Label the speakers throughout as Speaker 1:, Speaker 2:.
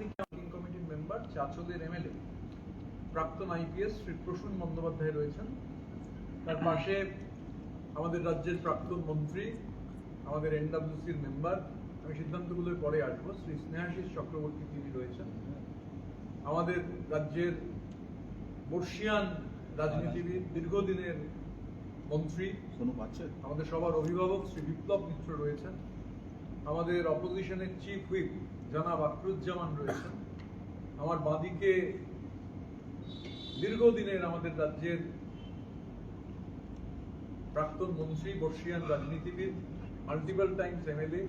Speaker 1: অন্যদিকে ওয়ার্কিং কমিটির member চাচলের MLA প্রাক্তন আইপিএস শ্রী প্রসূন বন্দ্যোপাধ্যায় রয়েছেন। তার পাশে আমাদের রাজ্যের প্রাক্তন মন্ত্রী, আমাদের এনডব্লিউসির মেম্বার, আমি সিদ্ধান্তগুলোর পরে আসবো, শ্রী স্নেহাশিস চক্রবর্তী তিনি রয়েছেন। আমাদের রাজ্যের বর্ষিয়ান রাজনীতিবিদ, দীর্ঘদিনের মন্ত্রী, আমাদের সবার অভিভাবক শ্রী বিপ্লব মিত্র রয়েছেন। আমাদের অপোজিশনের চিফ হুইপ জনাব আখরুজ্জামান রয়েছেন। আমার বাঁদিকে দীর্ঘদিনের আমাদের রাজ্যের প্রাক্তন মন্ত্রী, বর্ষিয়ান রাজনীতিবিদ, মাল্টিপল টাইমস এমএলএ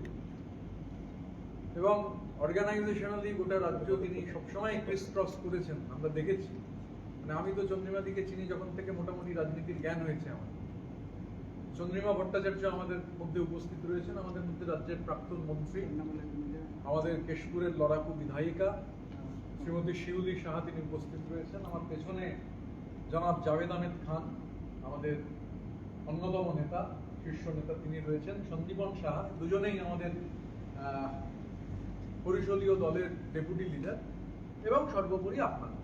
Speaker 1: এবং অর্গানাইজেশনালি গোটা রাজ্য তিনি সবসময় ক্রিস ক্রস করেছেন, আমরা দেখেছি। মানে আমি তো চন্দ্রিমাদিকে চিনি যখন থেকে মোটামুটি রাজনীতির জ্ঞান হয়েছে আমার। চন্দ্রিমা ভট্টাচার্য আমাদের মধ্যে উপস্থিত রয়েছেন, আমাদের মধ্যে রাজ্যের প্রাক্তন মন্ত্রী, আমাদের কেশপুরের লড়াকু বিধায়িকা শ্রীমতী শিউলি সাহা তিনি উপস্থিত রয়েছেন। আমার পেছনে জনাব জাভেদ আহমেদ খান, আমাদের অন্যতম নেতা, শীর্ষ নেতা তিনি রয়েছেন। সন্দীপন সাহা, দুজনেই আমাদের পরিষদীয় দলের ডেপুটি লিডার। এবং সর্বোপরি আপনারা,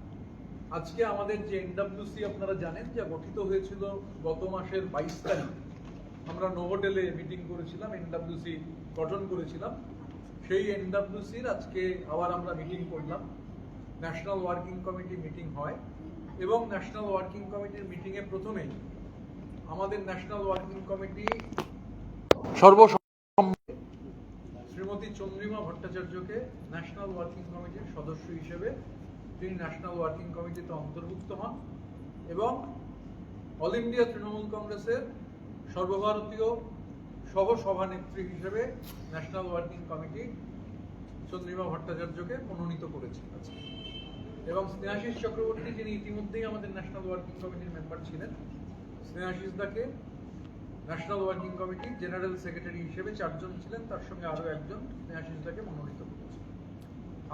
Speaker 1: আজকে আমাদের যে এনডব্লিউসি আপনারা জানেন যা গঠিত হয়েছিল গত মাসের 22 তারিখ, আমরা নোভোটেলে মিটিং করেছিলাম, এনডব্লিউসি গঠন করেছিলাম। সেই এনডব্লিউসির আজকে আবার আমরা মিটিং করলাম। ন্যাশনাল ওয়ার্কিং কমিটি মিটিং হয় এবং ন্যাশনাল ওয়ার্কিং কমিটির মিটিংয়ে প্রথমেই আমাদের ন্যাশনাল ওয়ার্কিং কমিটি সর্বসম্মতি শ্রীমতী চন্দ্রিমা ভট্টাচার্যকে ন্যাশনাল ওয়ার্কিং কমিটির সদস্য হিসেবে তিনি ন্যাশনাল ওয়ার্কিং কমিটিতে অন্তর্ভুক্ত হন এবং অল ইন্ডিয়া তৃণমূল কংগ্রেসের সর্বভারতীয় সহ সভানেত্রী হিসেবে ন্যাশনাল ওয়ার্কিং কমিটি চন্দ্রিমা ভট্টাচার্যকে মনোনীত করেছে এবং স্নেহাশিস চক্রবর্তী, যিনি ইতিমধ্যেই আমাদের ন্যাশনাল ওয়ার্কিং কমিটির মেম্বার ছিলেন, স্নেহাশিস দাকে ন্যাশনাল ওয়ার্কিং কমিটির জেনারেল সেক্রেটারি হিসেবে 4 জন ছিলেন, তার সঙ্গে আরো একজন স্নেহাশিস দাকে মনোনীত করেছে।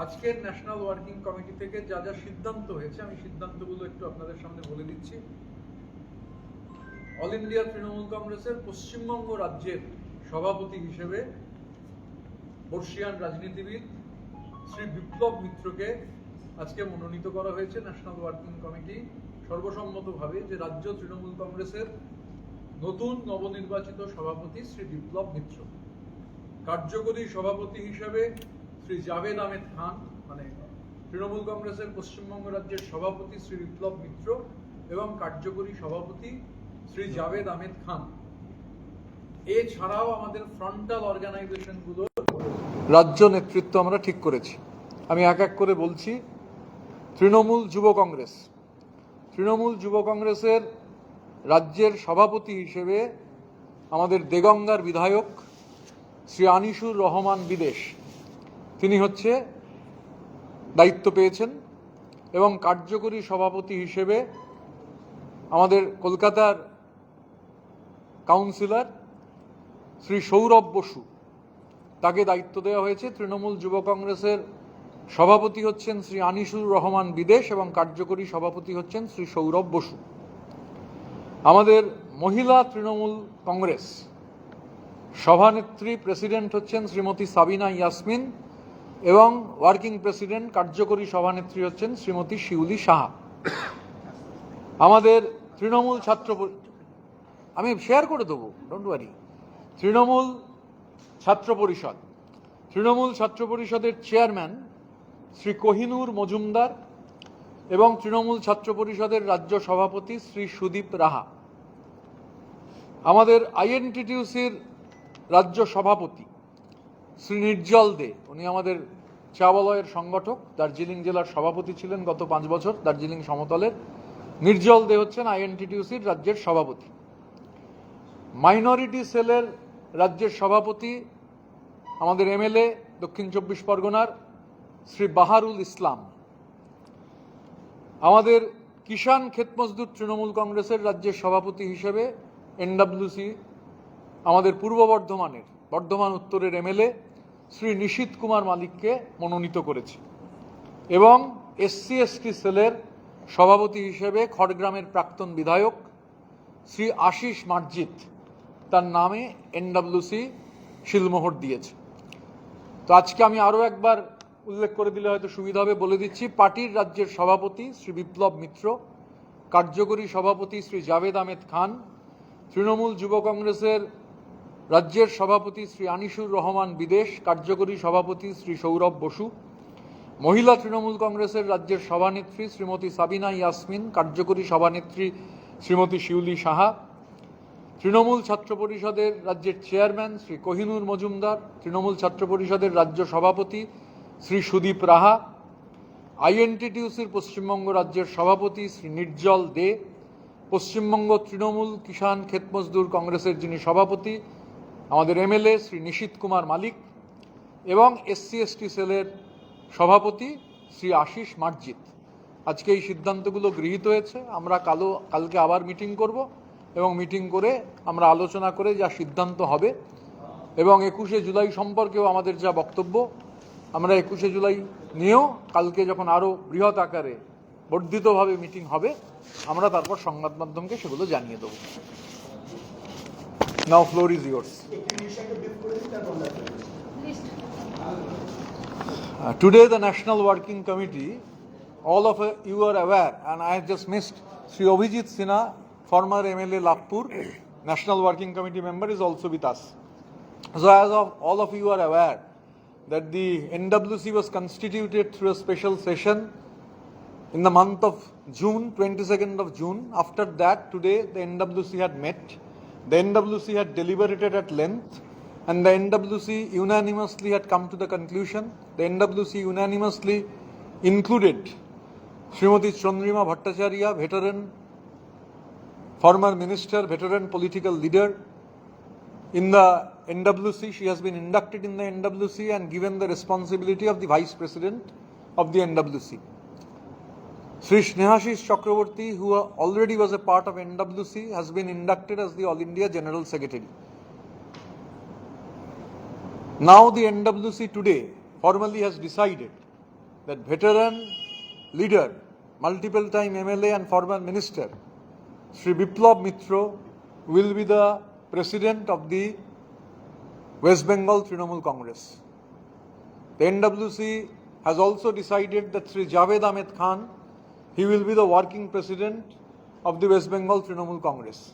Speaker 1: আজকের ন্যাশনাল ওয়ার্কিং কমিটি থেকে যা যা সিদ্ধান্ত হয়েছে, আমি সিদ্ধান্তগুলো একটু আপনাদের সামনে বলে দিচ্ছি। অল ইন্ডিয়া তৃণমূল কংগ্রেসের পশ্চিমবঙ্গ রাজ্যের সভাপতি হিসেবে বর্ষিয়ান রাজনীতিবিদ শ্রী বিপ্লব মিত্রকে আজকে মনোনীত করা হয়েছে। ন্যাশনাল ওয়ার্কিং কমিটি সর্বসম্মতভাবে যে রাজ্য তৃণমূল কংগ্রেসের নতুন নবনির্বাচিত সভাপতি শ্রী বিপ্লব মিত্র, কার্যকরী সভাপতি হিসেবে শ্রী জাভেদ আহমেদ খান, মানে তৃণমূল কংগ্রেসের পশ্চিমবঙ্গ রাজ্যের সভাপতি শ্রী বিপ্লব মিত্র এবং কার্যকরী সভাপতি শ্রী জাভেদ আহমেদ খান। এছাড়াও আমাদের ফ্রন্টাল অর্গানাইজেশনগুলোর রাজ্য নেতৃত্ব আমরা ঠিক করেছি। আমি এক এক করে বলছি। তৃণমূল যুব কংগ্রেস, তৃণমূল যুব কংগ্রেসের রাজ্যের সভাপতি হিসেবে আমাদের দেগঙ্গার বিধায়ক শ্রী আনিসুর রহমান বিদেশ, তিনি হচ্ছে দায়িত্ব পেয়েছেন এবং কার্যকরী সভাপতি হিসেবে আমাদের কলকাতার কাউন্সিলর শ্রী সৌরভ বসু, তাকে দায়িত্ব দেওয়া হয়েছে। তৃণমূল যুব কংগ্রেসের সভাপতি হচ্ছেন শ্রী আনিসুর রহমান বিদেশ এবং কার্যকরী সভাপতি হচ্ছেন শ্রী সৌরভ বসু। আমাদের মহিলা তৃণমূল কংগ্রেস সভানেত্রী প্রেসিডেন্ট হচ্ছেন শ্রীমতী সাবিনা ইয়াসমিন এবং ওয়ার্কিং প্রেসিডেন্ট কার্যকরী সভানেত্রী হচ্ছেন শ্রীমতী শিউলি সাহা। আমাদের তৃণমূল ছাত্র, আমি শেয়ার করে দেবো, ডোন্ট ওয়ারি। তৃণমূল ছাত্র পরিষদ, তৃণমূল ছাত্র পরিষদের চেয়ারম্যান শ্রী কোহিনুর মজুমদার এবং তৃণমূল ছাত্র পরিষদের রাজ্য সভাপতি শ্রী সুদীপ রাহা। আমাদের আইএনটিটিউসির রাজ্য সভাপতি শ্রী নির্জল দে, উনি আমাদের চা বলয়ের সংগঠক, দার্জিলিং জেলার সভাপতি ছিলেন গত 5 বছর দার্জিলিং সমতলের। নির্জল দে হচ্ছেন আইএনটিটিউসির রাজ্যের সভাপতি। মাইনরিটি সেলের রাজ্যের সভাপতি আমাদের এমএলএ দক্ষিণ 24 পরগনার শ্রী বাহারুল ইসলাম। আমাদের কিষাণ ক্ষেত মজদুর তৃণমূল কংগ্রেসের রাজ্যের সভাপতি হিসেবে এনডব্লিউসি আমাদের পূর্ব বর্ধমানের, বর্ধমান উত্তরের এমএলএ শ্রী নিশীত কুমার মালিককে মনোনীত করেছে এবং এসসি এসটি সেলের সভাপতি হিসেবে খড়গ্রামের প্রাক্তন বিধায়ক শ্রী আশিস মার্জিত, তার নামে এনডব্লিউসি শিলমোহর দিয়েছে। তো আজকে আমি আরও একবার উল্লেখ করে দিলে হয়তো সুবিধা হবে, বলে দিচ্ছি। পার্টির রাজ্যের সভাপতি শ্রী বিপ্লব মিত্র, কার্যকরী সভাপতি শ্রী জাভেদ আহমেদ খান, তৃণমূল যুব কংগ্রেসের রাজ্যের সভাপতি শ্রী আনিসুর রহমান বিদেশ, কার্যকরী সভাপতি শ্রী সৌরভ বসু, মহিলা তৃণমূল কংগ্রেসের রাজ্যের সভানেত্রী শ্রীমতী সাবিনা ইয়াসমিন, কার্যকরী সভানেত্রী শ্রীমতী শিউলি সাহা, তৃণমূল ছাত্র পরিষদের রাজ্যের চেয়ারম্যান শ্রী কোহিনুর মজুমদার, তৃণমূল ছাত্র পরিষদের রাজ্য সভাপতি শ্রী সুদীপ রাহা, আইএনটিটিউসির পশ্চিমবঙ্গ রাজ্যের সভাপতি শ্রী নির্জল দে, পশ্চিমবঙ্গ তৃণমূল কিষাণ ক্ষেত মজদুর কংগ্রেসের যিনি সভাপতি আমাদের এমএলএ শ্রী নিশীত কুমার মালিক, এবং SC/ST সেলের সভাপতি শ্রী আশিস মার্জিত। আজকে এই সিদ্ধান্তগুলো গৃহীত হয়েছে। আমরা কালকে আবার মিটিং করব এবং মিটিং করে আমরা আলোচনা করে যা সিদ্ধান্ত হবে, এবং 21শে জুলাই সম্পর্কেও আমাদের যা বক্তব্য, আমরা 21শে জুলাই নিয়েও কালকে যখন আরও বৃহৎ আকারে বর্ধিতভাবে মিটিং হবে, আমরা তারপর সংবাদ মাধ্যমকে সেগুলো জানিয়ে দেবো। Now floor is yours. Today the National Working Committee, all of you are aware, and I have just missed Sri Abhijit Sinha, former MLA Lapur, National Working Committee member, is also with us. So as of all of you are aware that the NWC was constituted through a special session in the month of June, 22nd of June. After that, today the NWC had met. The NWC had deliberated at length, and the NWC unanimously had come to the conclusion. The NWC unanimously included Srimati Chandrima Bhattacharya, veteran, former minister, veteran political leader. In the NWC, she has been inducted in the NWC and given the responsibility of the Vice President of the NWC. Sri Snehashish Chakraborty, who already was a part of NWC, has been inducted as the All India General Secretary. Now the NWC today formally has decided that veteran leader, multiple time MLA and former minister, Sri Biplab Mitra will be the president of the West Bengal Trinamool Congress. The NWC has also decided that Sri Javed Ahmed Khan, he will be the working president of the West Bengal Trinamool Congress.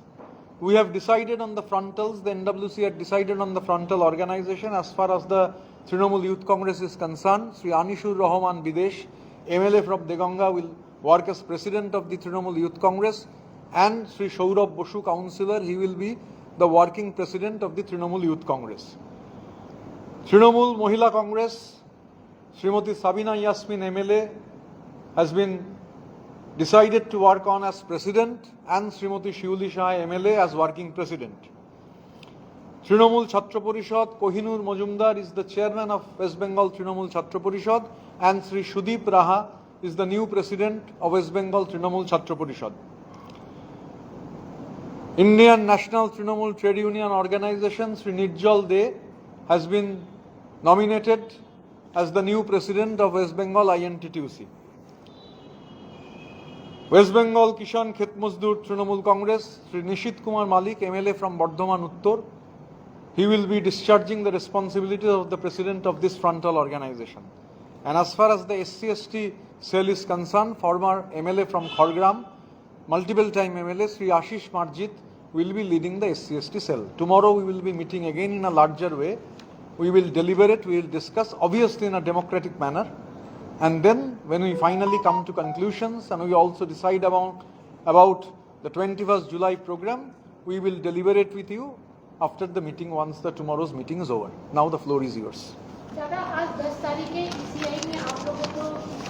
Speaker 1: We have decided on the frontals, the NWC had decided on the frontal organization as far as the Trinamool Youth Congress is concerned. Sri Anishur Rahman Bidesh, MLA from Deganga, will work as president of the Trinamool Youth Congress, and Sri Saurabh Bosu, councillor, he will be the working president of the Trinamool Youth Congress. Trinamool Mohila Congress, Srimati Sabina Yasmin MLA has been decided to work on as president, and Srimati Shiuli Shah MLA as working president. Trinamool Chhatra Parishad, Kohinur Majumdar is the chairman of West Bengal Trinamool Chhatra Parishad, and Sri Sudeep Raha is the new president of West Bengal Trinamool Chhatra Parishad. Indian National Trinamool Trade Union Organization, Sri Nirjal De, has been nominated as the new president of West Bengal INTTUC. West Bengal Kishan Khet Mazdoor Trinamool Congress, Sri Nishit Kumar Malik, MLA from Bardhaman Uttor, he will be discharging the responsibilities of the president of this frontal organization. And as far as the SC/ST cell is concerned, former MLA from Khargram, multiple time MLA Sri Ashish Marjit will be leading the SC/ST cell. Tomorrow we will be meeting again in a larger way. We will deliberate, we will discuss, obviously in a democratic manner. And then when we finally come to conclusions and we also decide about the 21st July program, we will deliberate with you after the meeting, once the tomorrow's meeting is over. Now the floor is yours.
Speaker 2: दादा, आज 10 तारीख के ECI में आप लोगों को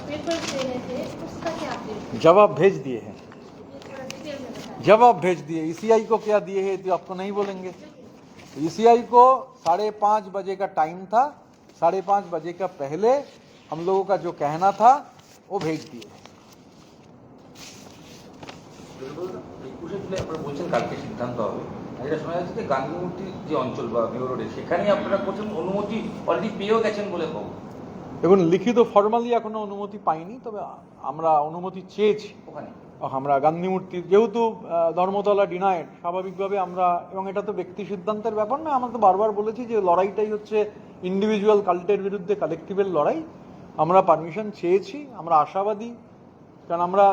Speaker 2: papers देने थे, उसका क्या अपडेट?
Speaker 1: जवाब भेज दिए हैं।
Speaker 2: थोड़ा डिटेल में बताएं।
Speaker 1: जवाब भेज दिए। ECI को क्या दिए हैं तो आपको नहीं बोलेंगे। ECI को 5:30 बजे का टाइम था, 5:30 बजे का पहले हम लोगों का जो कहना था वो भेज दिए।
Speaker 3: বলছেন কালকে সিদ্ধান্ত হবে, এটা শোনা যাচ্ছে যে গান্ধী মূর্তি যে অঞ্চল বা মেয়র রোডে সেখানে আপনারা করছেন, অনুমতি অলরেডি পেয়েও গেছেন বলে খবর।
Speaker 1: দেখুন, লিখিত ফর্মালি এখনো অনুমতি পাইনি, তবে আমরা অনুমতি চেয়েছি
Speaker 3: ওখানে।
Speaker 1: আমরা গান্ধী মূর্তি, যেহেতু ধর্মতলা ডিনায়েড, স্বাভাবিকভাবে আমরা, এবং এটা তো ব্যক্তি সিদ্ধান্তের ব্যাপার না, আমরা তো বারবার বলেছি যে লড়াইটাই হচ্ছে ইন্ডিভিজুয়াল কাল্টের বিরুদ্ধে কালেকটিভের লড়াই। আমরা পারমিশন চেয়েছি, আমরা আশাবাদী, কারণ আমরা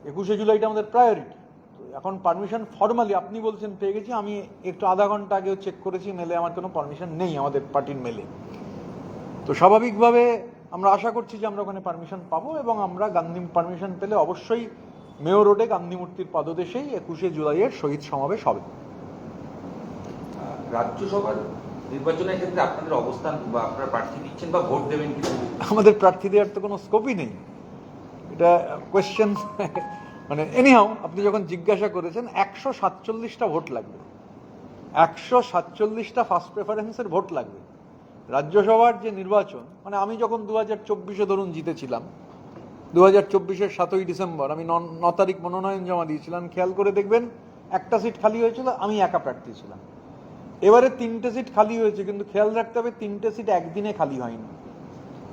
Speaker 1: 21শে জুলাইটা আমাদের প্রায়োরিটি। তো এখন পারমিশন ফর্মালি আপনি বলছেন পেয়ে গেছি, আমি একটু আধা ঘন্টা আগেও চেক করেছি মেলে, আমার কোনো পারমিশন নেই আমাদের পার্টির মেলে। তো স্বাভাবিকভাবে আমরা আশা করছি যে আমরা ওখানে পারমিশন পাবো, এবং আমরা গান্ধী পারমিশন পেলে অবশ্যই মেয়র রোডে গান্ধী মূর্তির পাদদেশেই 21শে জুলাইয়ের শহীদ সমাবেশ হবে।
Speaker 3: রাজ্যসভার নির্বাচনের ক্ষেত্রে আপনাদের অবস্থান বা আপনারা প্রার্থী দিচ্ছেন বা ভোট দেবেন কিছু?
Speaker 1: আমাদের প্রার্থী দেওয়ার তো কোনো স্কোপই নেই, এটা কোয়েশ্চেন। মানে এনিহাও আপনি যখন জিজ্ঞাসা করেছেন, 147টা ভোট লাগবে, 147টা ফার্স্ট প্রেফারেন্সের ভোট লাগবে। রাজ্যসভার যে নির্বাচন, মানে আমি যখন 2024-এ ধরুন জিতেছিলাম, 2024-এর 7ই ডিসেম্বর আমি 9 তারিখ মনোনয়ন জমা দিয়েছিলাম, খেয়াল করে দেখবেন একটা সিট খালি হয়েছিল, আমি একা প্রার্থী ছিলাম। এবারে 3টে সিট খালি হয়েছে, কিন্তু খেয়াল রাখতে হবে 3টে সিট একদিনে খালি হয়নি,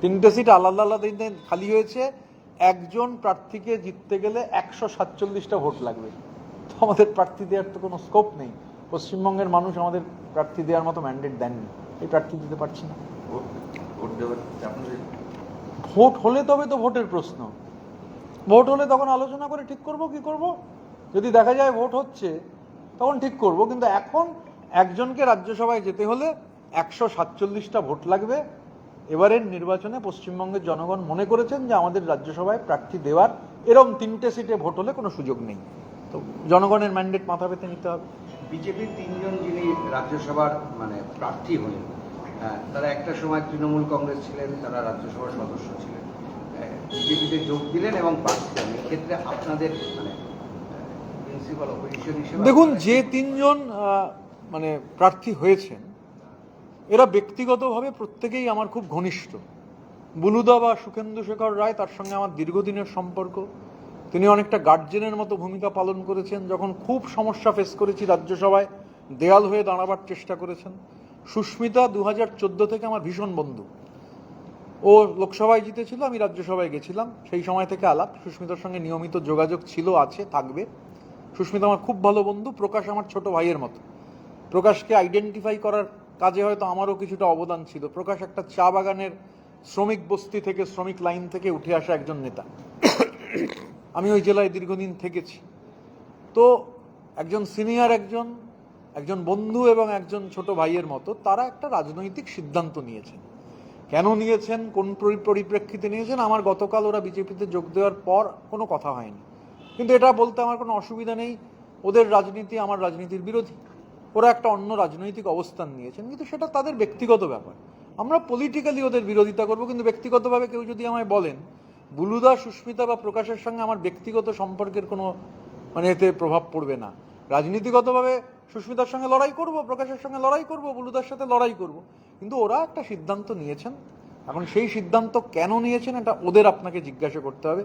Speaker 1: 3টে সিট আলাদা আলাদা দিনে খালি হয়েছে। একজন প্রার্থীকে জিততে গেলে 147টা ভোট লাগবে। তো আমাদের প্রার্থী দেওয়ার তো কোনো স্কোপ নেই, পশ্চিমবঙ্গের মানুষ আমাদের প্রার্থী দেওয়ার মতো ম্যান্ডেট দেননি, এই প্রার্থী দিতে পারছি না।
Speaker 3: ভোট দেবেন আপনাদের?
Speaker 1: ভোট হলে তবে তো ভোটের প্রশ্ন, ভোট হলে তখন আলোচনা করে ঠিক করব কি করব। যদি দেখা যায় ভোট হচ্ছে তখন ঠিক করব, কিন্তু এখন একজনকে রাজ্যসভায় যেতে হলে 147টা ভোট লাগবে। এবারের নির্বাচনে পশ্চিমবঙ্গের জনগণ মনে করেছেন যে আমাদের রাজ্যসভায় প্রার্থী দেওয়ার এরকম 3টে সিটে ভোট হলে কোনো সুযোগ নেই। তো জনগণের ম্যান্ডেট মাথা পেতে নিতে হবে।
Speaker 4: বিজেপির 3জন যিনি রাজ্যসভার মানে প্রার্থী হলেন, তারা একটা সময় তৃণমূল কংগ্রেস ছিলেন, তারা রাজ্যসভার সদস্য ছিলেন, বিজেপিতে যোগ দিলেন এবং প্রার্থী হলেন। এক্ষেত্রে আপনাদের মানে প্রিন্সিপাল অপোজিশন হিসেবে
Speaker 1: দেখুন, যে 3জন মানে প্রার্থী হয়েছেন এরা ব্যক্তিগতভাবে প্রত্যেকেই আমার খুব ঘনিষ্ঠ। বুলুদা বা সুখেন্দু শেখর রায়, তার সঙ্গে আমার দীর্ঘদিনের সম্পর্ক। তিনি অনেকটা গার্জেনের মতো ভূমিকা পালন করেছেন, যখন খুব সমস্যা ফেস করেছি রাজ্যসভায় দেয়াল হয়ে দাঁড়াবার চেষ্টা করেছেন। সুস্মিতা 2014 থেকে আমার ভীষণ বন্ধু, ও লোকসভায় জিতেছিল, আমি রাজ্যসভায় গেছিলাম, সেই সময় থেকে আলাপ। সুস্মিতার সঙ্গে নিয়মিত যোগাযোগ ছিল, আছে, থাকবে। সুস্মিতা আমার খুব ভালো বন্ধু। প্রকাশ আমার ছোট ভাইয়ের মতো। প্রকাশকে আইডেন্টিফাই করার কাজে হয়তো আমারও কিছুটা অবদান ছিল। প্রকাশ একটা চা বাগানের শ্রমিক বস্তি থেকে, শ্রমিক লাইন থেকে উঠে আসা একজন নেতা। আমি ওই জেলায় দীর্ঘদিন থেকেছি। তো একজন সিনিয়র, একজন বন্ধু এবং একজন ছোট ভাইয়ের মতো, তারা একটা রাজনৈতিক সিদ্ধান্ত নিয়েছেন। কেন নিয়েছেন, কোন পরিপ্রেক্ষিতে নিয়েছেন, আমার গতকাল ওরা বিজেপিতে যোগ দেওয়ার পর কোনো কথা হয়নি। কিন্তু এটা বলতে আমার কোনো অসুবিধা নেই, ওদের রাজনীতি আমার রাজনীতির বিরোধী, ওরা একটা অন্য রাজনৈতিক অবস্থান নিয়েছেন, কিন্তু সেটা তাদের ব্যক্তিগত ব্যাপার। আমরা পলিটিক্যালি ওদের বিরোধিতা করব, কিন্তু ব্যক্তিগতভাবে কেউ যদি আমায় বলেন, বুলুদা, সুস্মিতা বা প্রকাশের সঙ্গে আমার ব্যক্তিগত সম্পর্কের কোনো মানে এতে প্রভাব পড়বে না। রাজনীতিগতভাবে সুস্মিতার সঙ্গে লড়াই করব, প্রকাশের সঙ্গে লড়াই করব, বুলুদার সাথে লড়াই করব, কিন্তু ওরা একটা সিদ্ধান্ত নিয়েছেন। এখন সেই সিদ্ধান্ত কেন নিয়েছেন এটা ওদের আপনাকে জিজ্ঞাসা করতে হবে।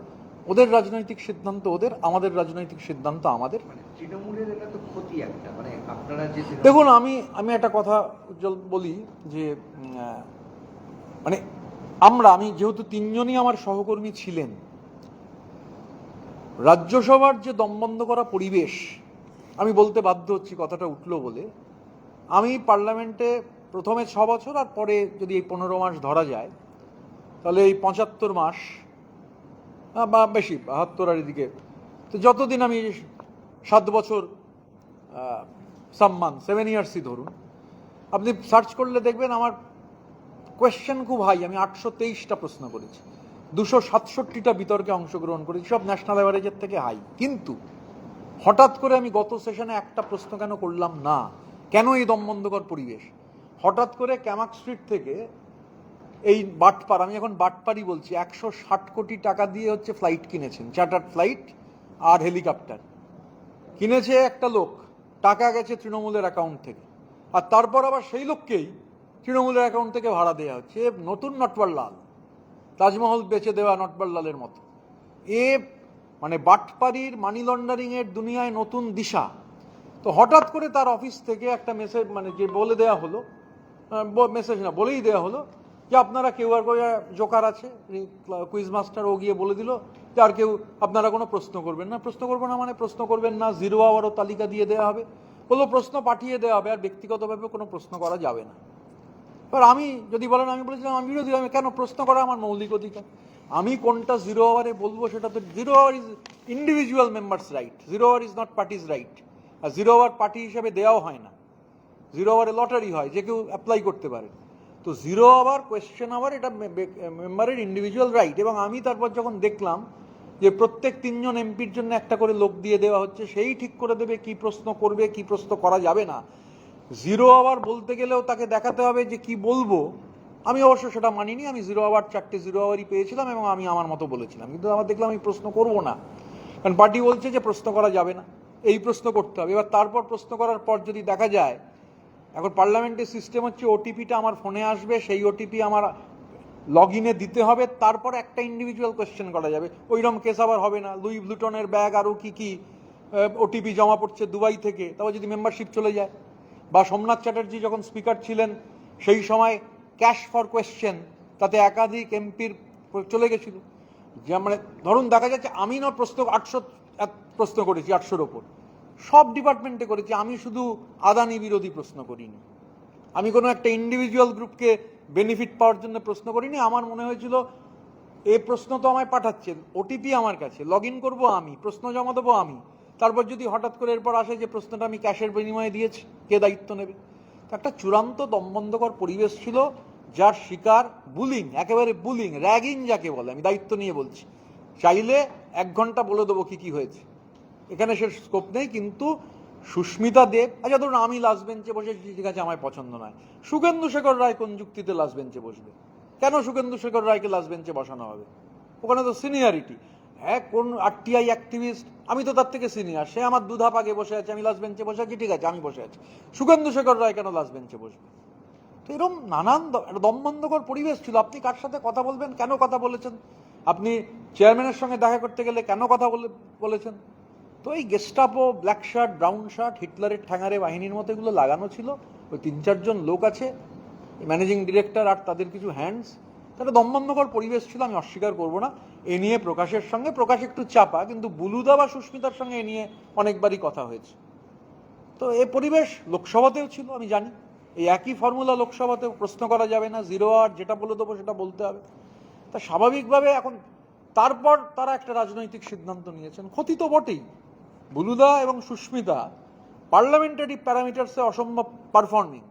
Speaker 1: ওদের রাজনৈতিক সিদ্ধান্ত ওদের, আমাদের রাজনৈতিক সিদ্ধান্ত আমাদের।
Speaker 4: মানে তৃণমূলের এটা তো ক্ষতি একটা, মানে আপনারা যে
Speaker 1: দেখুন, আমি একটা কথা উজ্জ্বল বলি যে মানে আমি যেহেতু 3জনই আমার সহকর্মী ছিলেন, রাজ্যসভার যে দমবন্ধ করা পরিবেশ, আমি বলতে বাধ্য হচ্ছি, কথাটা উঠলো বলে। আমি পার্লামেন্টে প্রথমে 6 বছর, আর পরে যদি এই 15 মাস ধরা যায়, তাহলে এই 75 মাস বা বেশি, 72 আর এদিকে, তো যতদিন আমি 7 বছর সম্মান 7 ইয়ার্সই ধরুন, আপনি সার্চ করলে দেখবেন আমার কোয়েশ্চেন খুব হাই। আমি 823টা প্রশ্ন করেছি, 267টা বিতর্কে অংশগ্রহণ করেছি, সব ন্যাশনাল অ্যাভারেজের থেকে হাই। কিন্তু হঠাৎ করে আমি গত সেশনে একটা প্রশ্ন কেন করলাম না, কেন এই দমবন্ধকর পরিবেশ? হঠাৎ করে ক্যামাক স্ট্রিট থেকে এই বাটপার, আমি এখন বাটপারই বলছি, 160 কোটি টাকা দিয়ে হচ্ছে ফ্লাইট কিনেছেন, চার্টার্ড ফ্লাইট আর হেলিকপ্টার কিনেছে একটা লোক, টাকা গেছে তৃণমূলের অ্যাকাউন্ট থেকে, আর তারপর আবার সেই লোককেই তৃণমূলের অ্যাকাউন্ট থেকে ভাড়া দেওয়া হচ্ছে। নতুন নটবর লাল, তাজমহল বেচে দেওয়া নটবর লালের মতো। মানে বাটপারির, মানি লন্ডারিং এর দুনিয়ায় নতুন দিশা। তো হঠাৎ করে তার অফিস থেকে একটা মেসেজ, মানে যে বলে দেওয়া হলো, মেসেজ না বলেই দেওয়া হলো যে আপনারা কেউ, আর জোকার আছে কুইজ মাস্টার, ও গিয়ে বলে দিল যে আর কেউ আপনারা কোনো প্রশ্ন করবেন না। প্রশ্ন করবো না মানে প্রশ্ন করবেন না, 0 আওয়ারও তালিকা দিয়ে দেওয়া হবে, বললো প্রশ্ন পাঠিয়ে দেওয়া হবে, আর ব্যক্তিগতভাবে কোনো প্রশ্ন করা যাবে না। এবার আমি যদি বলেন, আমি বলেছিলাম আমি বিরোধী, আমি কেন? প্রশ্ন করা আমার মৌলিক অধিকার। আমি কোনটা জিরো আওয়ারে বলবো সেটা তো, zero hour is individual members right, zero hour is not parties right. আর জিরো আওয়ার পার্টি হিসেবে দেওয়াও হয় না, জিরো আওয়ারে লটারি হয়, যে কেউ অ্যাপ্লাই করতে পারে। তো জিরো আওয়ার, কোয়েশ্চেন আওয়ার, এটা মেম্বারের ইন্ডিভিজুয়াল রাইট। এবং আমি তারপর যখন দেখলাম যে প্রত্যেক 3 জন এমপির জন্য একটা করে লোক দিয়ে দেওয়া হচ্ছে, সেই ঠিক করে দেবে কি প্রশ্ন করবে, কি প্রশ্ন করা যাবে না। জিরো আওয়ার বলতে গেলেও তাকে দেখাতে হবে যে কি বলবো। আমি অবশ্য সেটা মানিনি, আমি জিরো আওয়ার 4টে জিরো আওয়ারই পেয়েছিলাম এবং আমি আমার মতো বলেছিলাম। কিন্তু আমার দেখলাম আমি প্রশ্ন করব না, কারণ পার্টি বলছে যে প্রশ্ন করা যাবে না, এই প্রশ্ন করতে হবে। এবার তারপর প্রশ্ন করার পর যদি দেখা যায়, এখন পার্লামেন্টের সিস্টেম হচ্ছে ওটিপিটা আমার ফোনে আসবে, সেই ওটিপি আমার লগ ইনে দিতে হবে, তারপর একটা ইন্ডিভিজুয়াল কোয়েশ্চেন করা যাবে। ওইরকম কেস আবার হবে না, লুই ব্লুটনের ব্যাগ আরও কি ওটিপি জমা পড়ছে দুবাই থেকে, তারপর যদি মেম্বারশিপ চলে যায়। বা সোমনাথ চ্যাটার্জি যখন স্পিকার ছিলেন সেই সময় ক্যাশ ফর কোয়েশ্চেন, তাতে একাধিক এমপির চলে গেছিল। যে মানে ধরুন দেখা যাচ্ছে আমি না প্রশ্ন 800 প্রশ্ন করেছি, 800-র ওপর সব ডিপার্টমেন্টে করেছি, আমি শুধু আদানি বিরোধী প্রশ্ন করিনি, আমি কোনো একটা ইন্ডিভিজুয়াল গ্রুপকে বেনিফিট পাওয়ার জন্য প্রশ্ন করিনি। আমার মনে হয়েছিল এই প্রশ্ন তো আমায় পাঠাচ্ছেন, ওটিপি আমার কাছে, লগ ইন করবো আমি, প্রশ্ন জমা দেবো আমি, তারপর যদি হঠাৎ করে এরপর আসে যে প্রশ্নটা আমি ক্যাশের বিনিময়ে দিয়েছি, কে দায়িত্ব নেবে? তো একটা চূড়ান্ত দমবন্ধকর পরিবেশ ছিল, যার শিকার বুলিং, একেবারে বুলিং, র্যাগিং যাকে বলে, আমি দায়িত্ব নিয়ে বলছি। চাইলে 1 ঘন্টা বলে দেবো কি কি হয়েছে, এখানে সে স্কোপ নেই। কিন্তু সুস্মিতা দেব, আচ্ছা ধরুন আমি লাস্ট বেঞ্চে বসেছি, ঠিক আছে, আমার পছন্দ নয়। শুভেন্দু শেখর রায় কোন যুক্তিতে লাস্ট বেঞ্চে বসবে? কেন শুভেন্দু শেখর রায়কে লাস্ট বেঞ্চে বসানো হবে? ওখানে তো সিনিয়রিটি, হ্যাঁ, কোন আরটিআই অ্যাক্টিভিস্ট, আমি তো তার থেকে সিনিয়র, সে আমার দুধাপ আগে বসে আছে, আমি লাস্ট বেঞ্চে বসে আছি, ঠিক আছে আমি বসে আছি, শুভেন্দু শেখর রায় কেন লাস্ট বেঞ্চে বসবে? তো এরকম নানান দমবন্ধকর পরিবেশ ছিল। আপনি কার সাথে কথা বলবেন, কেন কথা বলেছেন, আপনি চেয়ারম্যানের সঙ্গে দেখা করতে গেলে কেন কথা বলেছেন। তো এই Gestapo, black shirt, brown shirt, হিটলারের ঠ্যাঙারে বাহিনীর মতো এগুলো লাগানো ছিল। ওই 3-4 জন লোক আছে, ম্যানেজিং ডিরেক্টর আর তাদের কিছু হ্যান্ডস, তারা দমবন্ধকর পরিবেশ ছিল, আমি অস্বীকার করবো না। এ নিয়ে প্রকাশের সঙ্গে, প্রকাশ একটু চাপা, কিন্তু বুলুদা বা সুস্মিতার সঙ্গে এ নিয়ে অনেকবারই কথা হয়েছে। তো এই পরিবেশ লোকসভাতেও ছিল, আমি জানি। এই একই ফর্মুলা লোকসভাতেও, প্রশ্ন করা যাবে না, জিরো আওয়ার, যেটা বলে দেবো সেটা বলতে হবে। তা স্বাভাবিকভাবে এখন তারপর তারা একটা রাজনৈতিক সিদ্ধান্ত নিয়েছেন, ক্ষতি তো বটেই। বুলুদা এবং সুস্মিতা পার্লামেন্টারি প্যারামিটার্সে অসম্ভব পারফর্মিং।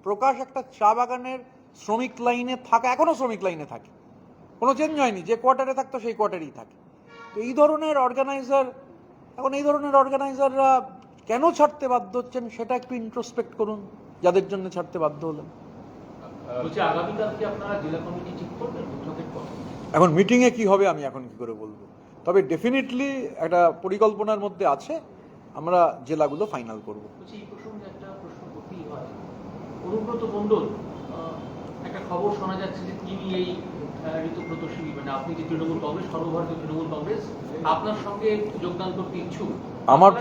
Speaker 1: প্রকাশ একটা চা বাগানের শ্রমিক লাইনে থাকা, এখনো শ্রমিক লাইনে থাকে, কোনো চেঞ্জ হয়নি, যে কোয়ার্টারে থাকতো সেই কোয়ার্টারেই থাকে। তো এই ধরনের অর্গানাইজার, এখন এই ধরনের অর্গানাইজাররা কেন ছাড়তে বাধ্য হচ্ছেন সেটা একটু ইন্ট্রোস্পেক্ট করুন, যাদের জন্য ছাড়তে বাধ্য হলেন।
Speaker 5: আগামীকাল কি আপনারা জেলা কমিটি ঠিক করবেন বৈঠকের পর?
Speaker 1: এখন মিটিংয়ে কি হবে আমি এখন কি করে বলবো, তবে ডেফিনেটলি একটা পরিকল্পনার মধ্যে আছে, আমরা জেলাগুলো ফাইনাল করব।
Speaker 5: এই প্রসঙ্গে একটা প্রশ্ন করতেই হয়, অনুব্রত মণ্ডল, একটা খবর শোনা যাচ্ছে যে তিনি এই ঋতুব্রত শিবির, মানে আপনি যে তৃণমূল কংগ্রেস, সর্বভারতীয় তৃণমূল কংগ্রেস, আপনার সঙ্গে যোগদান করতে ইচ্ছুক।
Speaker 1: আমার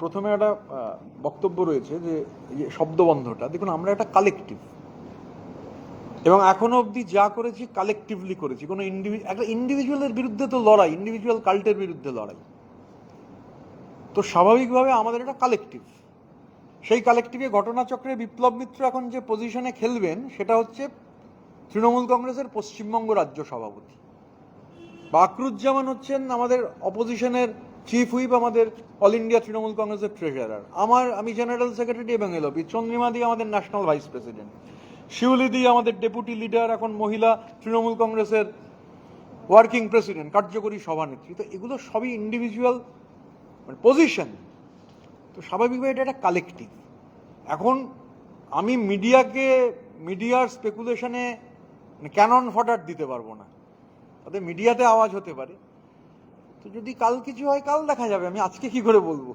Speaker 1: প্রথমে একটা বক্তব্য রয়েছে যে শব্দবন্ধটা, দেখুন আমরা একটা কালেকটিভ, এবং এখনো অবধি যা করেছি কালেকটিভলি করেছি, কোনো একটা ইন্ডিভিজুয়ালের বিরুদ্ধে তো লড়াই, ইন্ডিভিজুয়াল কাল্টের বিরুদ্ধে লড়াই। তো স্বাভাবিকভাবে আমাদের এটা কালেকটিভ, সেই কালেকটিভে ঘটনাচক্রে বিপ্লব মিত্র এখন যে পজিশনে খেলবেন সেটা হচ্ছে তৃণমূল কংগ্রেসের পশ্চিমবঙ্গ রাজ্য সভাপতি, বাকরুজ্জামান হচ্ছেন আমাদের অপোজিশনের চিফ হুইপ, আমাদের অল ইন্ডিয়া তৃণমূল কংগ্রেসের ট্রেজারার, আমি জেনারেল সেক্রেটারি এবং এলওপি, চন্দ্রিমাদি আমাদের ন্যাশনাল ভাইস প্রেসিডেন্ট, শিউলিদি আমাদের ডেপুটি লিডার, এখন মহিলা তৃণমূল কংগ্রেসের ওয়ার্কিং প্রেসিডেন্ট, কার্যকরী সভানেত্রী। তো এগুলো সবই ইন্ডিভিজুয়াল পজিশন, তো স্বাভাবিকভাবে এটা একটা কালেকটিভ। এখন আমি মিডিয়ার স্পেকুলেশনে ক্যানন ফডার দিতে পারবো না, তাদের মিডিয়াতে আওয়াজ হতে পারে। তো যদি কাল কিছু হয় কাল দেখা যাবে, আমি আজকে কি করে বলবো।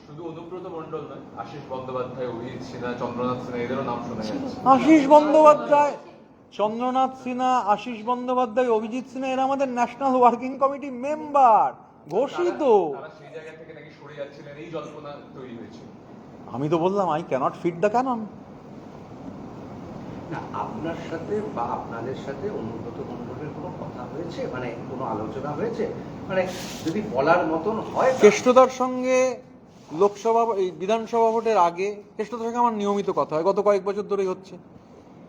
Speaker 6: শুধু অনুব্রত মণ্ডল নয়, আশিস বন্দ্যোপাধ্যায়, অভিজিৎ সিনহা, চন্দ্রনাথ সিনহা, এদেরও নাম শোনা যাচ্ছে।
Speaker 1: আশিস বন্দ্যোপাধ্যায়, চন্দ্রনাথ সিনহা, আশিস বন্দ্যোপাধ্যায়, অভিজিৎ সিনহা, এরা আমাদের ন্যাশনাল ওয়ার্কিং কমিটি মেম্বার, ঘোষিত।
Speaker 6: তারা সেই জায়গা থেকে নাকি সরে যাচ্ছিলেন, এই জল্পনা তৈরি হয়েছে।
Speaker 1: আমি তো বললাম I can't fit the canon.
Speaker 4: না, আপনার সাথে বা আপনাদের সাথে অনুব্রত মণ্ডলের কোনো কথা হয়েছে, মানে কোনো আলোচনা হয়েছে, মানে যদি বলার মতন হয়?
Speaker 1: কেষ্টদার সঙ্গে লোকসভা এই বিধানসভা ভোটের আগে কেষ্টদার সঙ্গে আমার নিয়মিত কথা হয়, গত কয়েক বছর ধরেই হচ্ছে।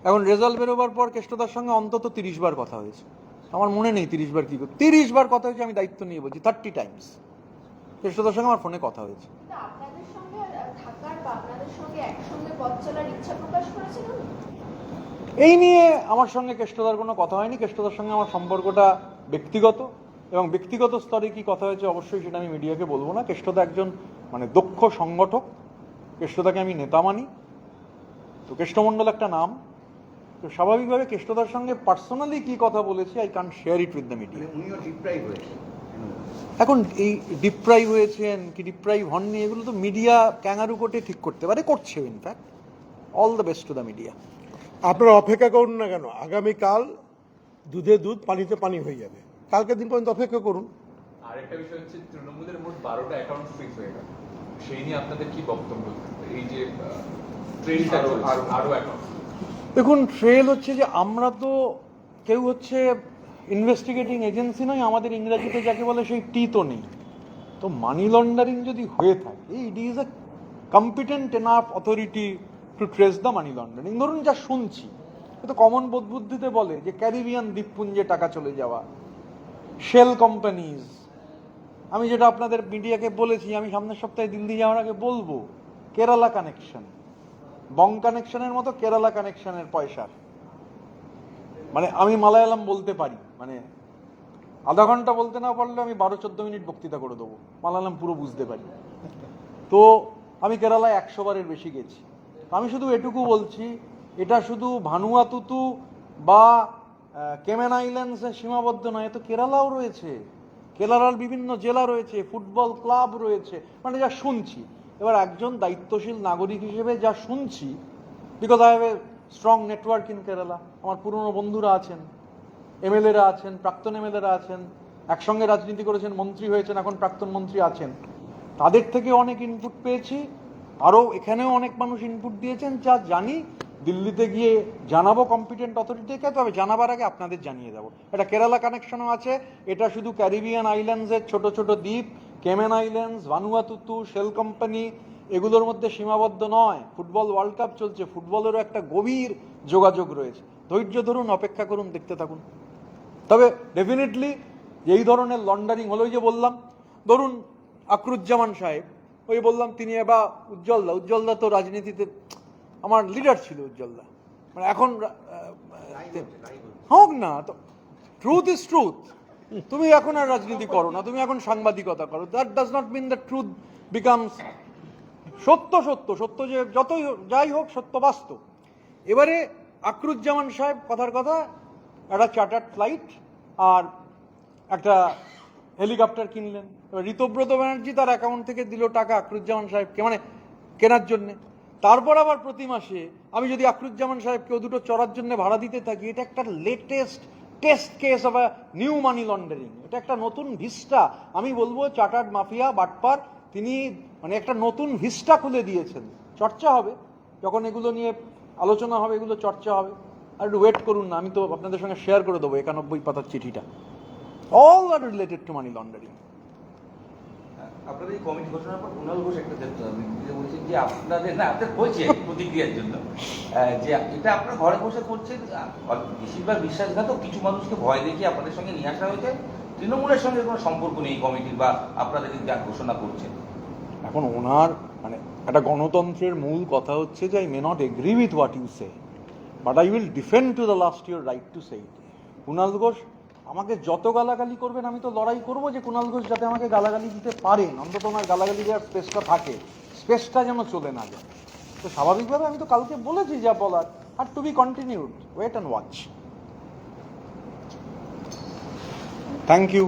Speaker 1: এখন রেজাল্ট বেরোবার পর কেষ্টদার সঙ্গে অন্তত 30 বার কথা হয়েছে। আমার মনে নেই 30 বার কি 30 বার কথা হয়েছে, আমি দায়িত্ব নিয়ে বলছি 30 টাইমস কেষ্টদার সঙ্গে আমার ফোনে কথা হয়েছে।
Speaker 7: তা আপনাদের সঙ্গে থাকার বা আপনাদের সঙ্গে একসঙ্গে পথ চলার ইচ্ছা প্রকাশ করেছেন উনি?
Speaker 1: এই নিয়ে আমার সঙ্গে কেষ্টদার কোনো কথা হয়নি। কেষ্টদার সঙ্গে আমার সম্পর্কটা ব্যক্তিগত, এবং ব্যক্তিগত স্তরে কি কথা হয়েছে অবশ্যই সেটা আমি মিডিয়াকে বলবো না। কেষ্টদা একজন দক্ষ সংগঠক, কেষ্টদাকে আমি নেতা মানি। তো কেষ্টমণ্ডল একটা নাম, তো স্বাভাবিকভাবে কেষ্টদার সঙ্গে পার্সোনালি কি কথা বলেছি I can't share it with the media.
Speaker 4: উনিও ডিপ্রাইভ হয়েছে।
Speaker 1: এখন এই ডিপ্রাইভ হয়েছেন কি ডিপ্রাইভ হননি এগুলো তো মিডিয়া ক্যাঙ্গারু কোর্টে ঠিক করতে পারে, করছে। In fact all the best to the media.
Speaker 8: আপনারা অপেক্ষা করুন না কেন, আগামীকাল দুধে দুধ পানিতে পানি হয়ে যাবে। কালকে দিন পর্যন্ত অপেক্ষা করুন।
Speaker 6: আরেকটা বিষয় হচ্ছে তৃণমূলের মোট 12টা অ্যাকাউন্ট ফ্রিজ হয়ে গেল, সেই নিয়ে আপনাদের কি বক্তব্য? এই যে ট্রেনটা আরো অ্যাকাউন্ট,
Speaker 1: দেখুন ট্রেল হচ্ছে যে আমরা তো কেউ হচ্ছে ইনভেস্টিগেটিং এজেন্সি নয়, আমাদের ইংরেজিতে যাকে বলে সেই টি তো নেই। তো মানি লন্ডারিং যদি হয়ে থাকে, it is a competent enough authority to trace the money laundering. ধরুন যা শুনছি, তো কমন বোধ বুদ্ধিতে বলে যে ক্যারিবিয়ান দ্বীপপুঞ্জে টাকা চলে যাওয়া, শেল কোম্পানিজ। আমি যেটা আপনাদের মিডিয়াকে বলেছি, আমি সামনের সপ্তাহে দিল্লি যাওয়ার আগে বলবো, কেরালা কানেকশন, বং কানেকশনের মতো কেরালা কানেকশনের পয়সার, মানে আমি মালায়ালাম বলতে পারি, মানে আধা ঘন্টা বলতে না পারলে আমি 12-14 মিনিট বক্তৃতা করে দেবো, মালায়ালাম পুরো বুঝতে পারি। তো আমি কেরালায় 100 বারের বেশি গেছি। আমি শুধু এটুকু বলছি, এটা শুধু ভানুয়াতুতু বা কেমেন আইল্যান্ডসে সীমাবদ্ধ নয়, তো কেরালাও রয়েছে, কেরালার বিভিন্ন জেলা রয়েছে, ফুটবল ক্লাব রয়েছে, মানে যা শুনছি। এবার একজন দায়িত্বশীল নাগরিক হিসেবে যা শুনছি, because I have a strong network in Kerala, আমার পুরনো বন্ধুরা আছেন, এমএলএরা আছেন, প্রাক্তন এমএলএরা আছেন, একসঙ্গে রাজনীতি করেছেন, মন্ত্রী হয়েছেন, এখন প্রাক্তন মন্ত্রী আছেন, তাদের থেকে অনেক ইনপুট পেয়েছি। আরও এখানেও অনেক মানুষ ইনপুট দিয়েছেন, যা জানি দিল্লিতে গিয়ে জানাবো কম্পিটেন্ট অথরিটিকে, তবে জানাবার আগে আপনাদের জানিয়ে দেবো। এটা কেরালা কানেকশনও আছে, এটা শুধু ক্যারিবিয়ান আইল্যান্ডসের ছোট ছোট দ্বীপ, কেমেন আইল্যান্ডস, ভানুয়াতুতু, শেল কোম্পানি, এগুলোর মধ্যে সীমাবদ্ধ নয়। ফুটবল ওয়ার্ল্ড কাপ চলছে, ফুটবলেরও একটা গভীর যোগাযোগ রয়েছে। ধৈর্য ধরুন, অপেক্ষা করুন, দেখতে থাকুন। তবে ডেফিনেটলি এই ধরনের লন্ডারিং হলো, ওই যে বললাম, ধরুন আকরুজ্জামান সাহেব, ওই বললাম তিনি, এবার উজ্জ্বলদা তো রাজনীতিতে আমার লিডার ছিল, উজ্জ্বলদা, মানে এখন হোক না, তো ট্রুথ ইজ ট্রুথ। তুমি এখন আর রাজনীতি করো না, তুমি এখন সাংবাদিকতা করো। That does not mean the truth becomes সত্য। সত্য যে যতই যাই হোক, সত্য বাস্তব। এবারে আকরুজ্জামান সাহেব কথার কথা, একটা চার্টার্ড ফ্লাইট আর একটা হেলিকপ্টার কিনলেন। এবার ঋতব্রত ব্যানার্জি তার অ্যাকাউন্ট থেকে দিল টাকা আকরুজ্জামান সাহেবকে, মানে কেনার জন্যে। তারপর আবার প্রতি মাসে আমি যদি আকরুজ্জামান সাহেবকে দুটো চড়ার জন্য ভাড়া দিতে থাকি, এটা একটা latest test case of a new money laundering. এটা একটা নতুন ভিস্টা, আমি বলবো চার্টার্ড মাফিয়া বাটপার তিনি মানে একটা নতুন ভিস্টা খুলে দিয়েছেন। চর্চা হবে, যখন এগুলো নিয়ে আলোচনা হবে, এগুলো চর্চা হবে। আর একটু ওয়েট করুন না, আমি তো আপনাদের সঙ্গে শেয়ার করে দেবো 91 পাতার চিঠিটা। All are related to money laundering.
Speaker 3: আপনাদের এই কমিটি ঘোষণার পর কুণাল ঘোষ একটা বলছেন যে আপনাদের না, আপনাদের বলছে প্রতিক্রিয়ার জন্য যে এটা আপনারা ঘরে বসে করছেন, বেশিরভাগ বিশ্বাসঘাতক কিছু মানুষকে ভয় দেখিয়ে আপনাদের সঙ্গে নিয়ে আসা হয়েছে, তৃণমূলের সঙ্গে কোনো সম্পর্ক নেই কমিটির বা আপনাদের যা ঘোষণা করছেন।
Speaker 1: এখন ওনার মানে একটা গণতন্ত্রের মূল কথা হচ্ছে যে I may not agree with what you say, but I will defend to the last your right to say. Kunal Ghosh আমাকে যত গালাগালি করবেন, আমি তো লড়াই করবো যে কুণাল ঘোষ যাতে আমাকে গালাগালি দিতে পারেন, অন্তত ওনার গালাগালি দেওয়ার স্পেসটা থাকে, স্পেসটা যেন চলে না যায়। তো স্বাভাবিকভাবে আমি তো কালকে বলেছি যা বলার, আর to be continued, wait and watch. Thank you.